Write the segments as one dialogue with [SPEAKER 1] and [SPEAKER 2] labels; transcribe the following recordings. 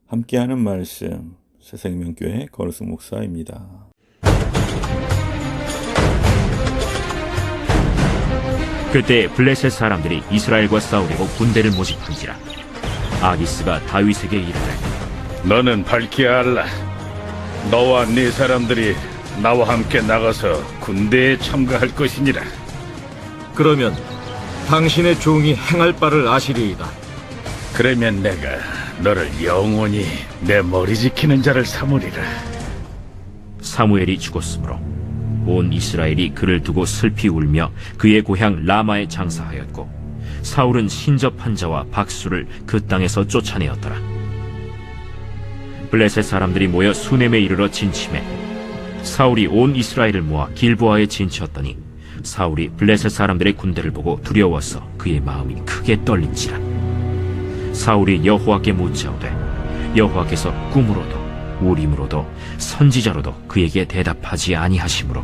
[SPEAKER 1] 함께하는 말씀 새생명교회 거루승 목사입니다.
[SPEAKER 2] 그때 블레셋 사람들이 이스라엘과 싸우려고 군대를 모집한지라. 아기스가 다윗에게 이르되,
[SPEAKER 3] 너는 밝히 알라. 너와 네 사람들이 나와 함께 나가서 군대에 참가할 것이니라.
[SPEAKER 4] 그러면 당신의 종이 행할 바를 아시리이다.
[SPEAKER 3] 그러면 내가 너를 영원히 내 머리 지키는 자를 삼으리라.
[SPEAKER 2] 사무엘이 죽었으므로 온 이스라엘이 그를 두고 슬피 울며 그의 고향 라마에 장사하였고, 사울은 신접한 자와 박수를 그 땅에서 쫓아내었더라. 블레셋 사람들이 모여 수넴에 이르러 진침해 사울이 온 이스라엘을 모아 길보아에 진치었더니 사울이 블레셋 사람들의 군대를 보고 두려워서 그의 마음이 크게 떨린지라. 사울이 여호와께 묻자오되 여호와께서 꿈으로도 우림으로도 선지자로도 그에게 대답하지 아니하시므로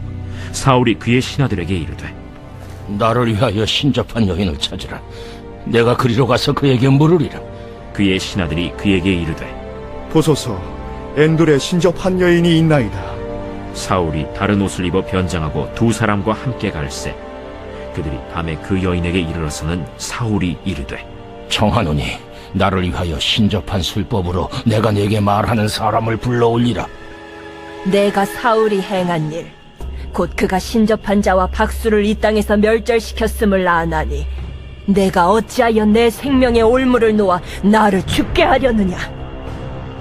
[SPEAKER 2] 사울이 그의 신하들에게 이르되,
[SPEAKER 5] 나를 위하여 신접한 여인을 찾으라. 내가 그리로 가서 그에게 물으리라.
[SPEAKER 2] 그의 신하들이 그에게 이르되,
[SPEAKER 6] 보소서, 엔돌에 신접한 여인이 있나이다.
[SPEAKER 2] 사울이 다른 옷을 입어 변장하고 두 사람과 함께 갈새 그들이 밤에 그 여인에게 이르러서는 사울이 이르되,
[SPEAKER 5] 청하노니 나를 위하여 신접한 술법으로 내가 네게 말하는 사람을 불러올리라.
[SPEAKER 7] 내가 사울이 행한 일, 곧 그가 신접한 자와 박수를 이 땅에서 멸절시켰음을 아나니 내가 어찌하여 내 생명의 올무를 놓아 나를 죽게 하려느냐.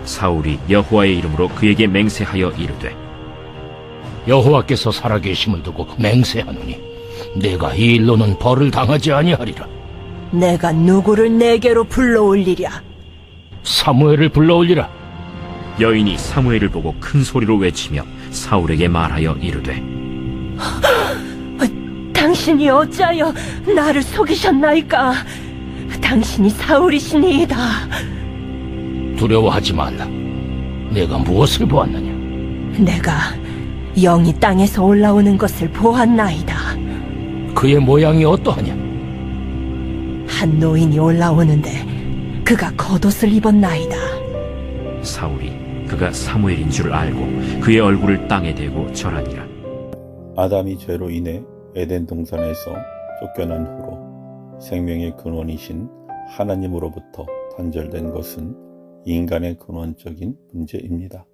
[SPEAKER 2] 사울이 여호와의 이름으로 그에게 맹세하여 이르되,
[SPEAKER 5] 여호와께서 살아계심을 두고 맹세하노니 내가 이 일로는 벌을 당하지 아니하리라.
[SPEAKER 7] 내가 누구를 내게로 불러올리랴.
[SPEAKER 5] 사무엘을 불러올리라.
[SPEAKER 2] 여인이 사무엘을 보고 큰 소리로 외치며 사울에게 말하여 이르되,
[SPEAKER 7] 당신이 어찌하여 나를 속이셨나이까. 당신이 사울이시니이다.
[SPEAKER 5] 두려워하지 말라. 내가 무엇을 보았느냐?
[SPEAKER 7] 내가 영이 땅에서 올라오는 것을 보았나이다.
[SPEAKER 5] 그의 모양이 어떠하냐?
[SPEAKER 7] 한 노인이 올라오는데 그가 겉옷을 입었나이다.
[SPEAKER 2] 사울이 그가 사무엘인 줄 알고 그의 얼굴을 땅에 대고 절하니라.
[SPEAKER 1] 아담이 죄로 인해 에덴 동산에서 쫓겨난 후로 생명의 근원이신 하나님으로부터 단절된 것은 인간의 근원적인 문제입니다.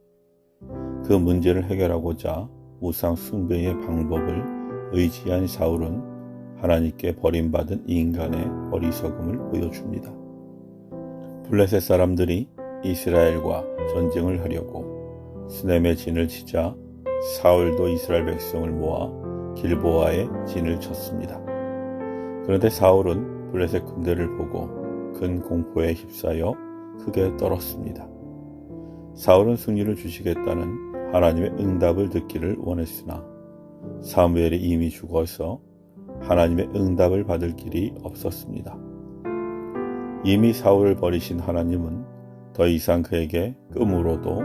[SPEAKER 1] 그 문제를 해결하고자 우상 숭배의 방법을 의지한 사울은 하나님께 버림받은 인간의 어리석음을 보여줍니다. 블레셋 사람들이 이스라엘과 전쟁을 하려고 수넴에 진을 치자 사울도 이스라엘 백성을 모아 길보아에 진을 쳤습니다. 그런데 사울은 블레셋 군대를 보고 큰 공포에 휩싸여 크게 떨었습니다. 사울은 승리를 주시겠다는 하나님의 응답을 듣기를 원했으나 사무엘이 이미 죽어서 하나님의 응답을 받을 길이 없었습니다. 이미 사울을 버리신 하나님은 더 이상 그에게 꿈으로도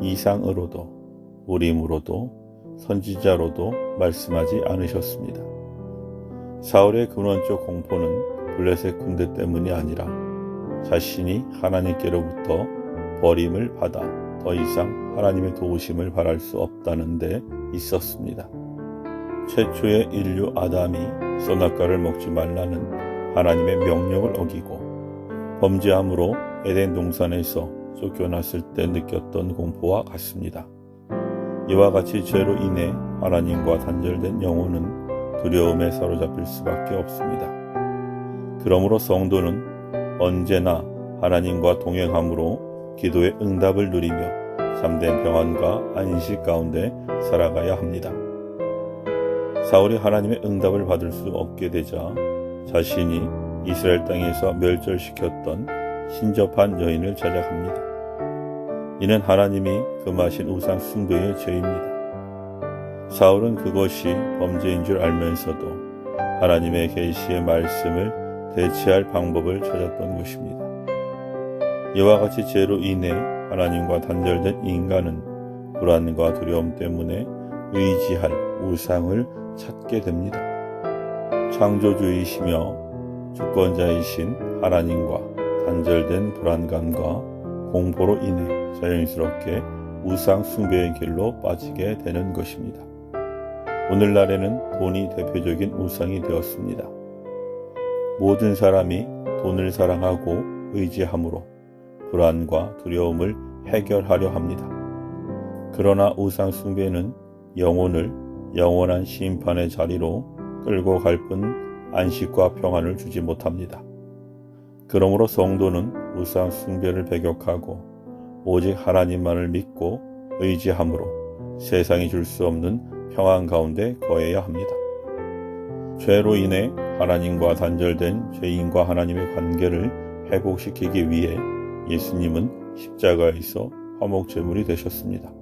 [SPEAKER 1] 이상으로도 우림으로도 선지자로도 말씀하지 않으셨습니다. 사울의 근원적 공포는 블레셋 군대 때문이 아니라 자신이 하나님께로부터 버림을 받아 더 이상 하나님의 도우심을 바랄 수 없다는 데 있었습니다. 최초의 인류 아담이 선악과를 먹지 말라는 하나님의 명령을 어기고 범죄함으로 에덴 동산에서 쫓겨났을 때 느꼈던 공포와 같습니다. 이와 같이 죄로 인해 하나님과 단절된 영혼은 두려움에 사로잡힐 수밖에 없습니다. 그러므로 성도는 언제나 하나님과 동행함으로 기도의 응답을 누리며 참된 평안과 안식 가운데 살아가야 합니다. 사울이 하나님의 응답을 받을 수 없게 되자 자신이 이스라엘 땅에서 멸절시켰던 신접한 여인을 찾아갑니다. 이는 하나님이 금하신 우상 숭배의 죄입니다. 사울은 그것이 범죄인 줄 알면서도 하나님의 계시의 말씀을 대체할 방법을 찾았던 것입니다. 이와 같이 죄로 인해 하나님과 단절된 인간은 불안과 두려움 때문에 의지할 우상을 찾게 됩니다. 창조주이시며 주권자이신 하나님과 단절된 불안감과 공포로 인해 자연스럽게 우상 숭배의 길로 빠지게 되는 것입니다. 오늘날에는 돈이 대표적인 우상이 되었습니다. 모든 사람이 돈을 사랑하고 의지함으로 불안과 두려움을 해결하려 합니다. 그러나 우상 숭배는 영혼을 영원한 심판의 자리로 끌고 갈 뿐 안식과 평안을 주지 못합니다. 그러므로 성도는 우상 숭배를 배격하고 오직 하나님만을 믿고 의지함으로 세상이 줄 수 없는 평안 가운데 거해야 합니다. 죄로 인해 하나님과 단절된 죄인과 하나님의 관계를 회복시키기 위해 예수님은 십자가에서 화목제물이 되셨습니다.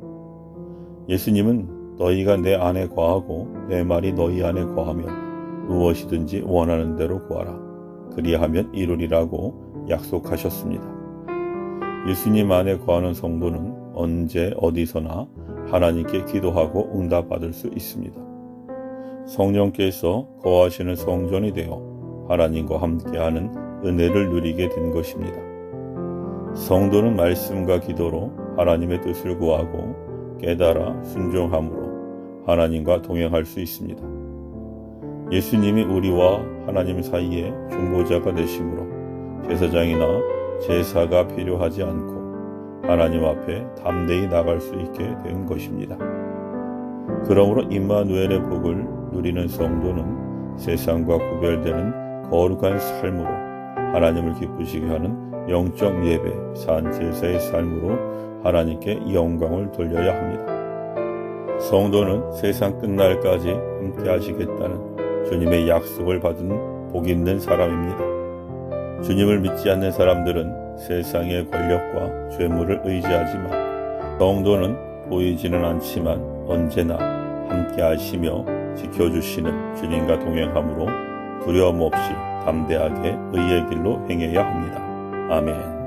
[SPEAKER 1] 예수님은 너희가 내 안에 거하고 내 말이 너희 안에 거하면 무엇이든지 원하는 대로 구하라. 그리하면 이루리라고 약속하셨습니다. 예수님 안에 거하는 성도는 언제 어디서나 하나님께 기도하고 응답받을 수 있습니다. 성령께서 거하시는 성전이 되어 하나님과 함께하는 은혜를 누리게 된 것입니다. 성도는 말씀과 기도로 하나님의 뜻을 구하고 깨달아 순종함으로 하나님과 동행할 수 있습니다. 예수님이 우리와 하나님 사이에 중보자가 되심으로 제사장이나 제사가 필요하지 않고 하나님 앞에 담대히 나갈 수 있게 된 것입니다. 그러므로 임마누엘의 복을 누리는 성도는 세상과 구별되는 거룩한 삶으로 하나님을 기쁘시게 하는 영적 예배, 산제사의 삶으로 하나님께 영광을 돌려야 합니다. 성도는 세상 끝날까지 함께 하시겠다는 주님의 약속을 받은 복 있는 사람입니다. 주님을 믿지 않는 사람들은 세상의 권력과 죄물을 의지하지만 성도는 보이지는 않지만 언제나 함께 하시며 지켜주시는 주님과 동행함으로 두려움 없이 담대하게 의의 길로 행해야 합니다. 아멘.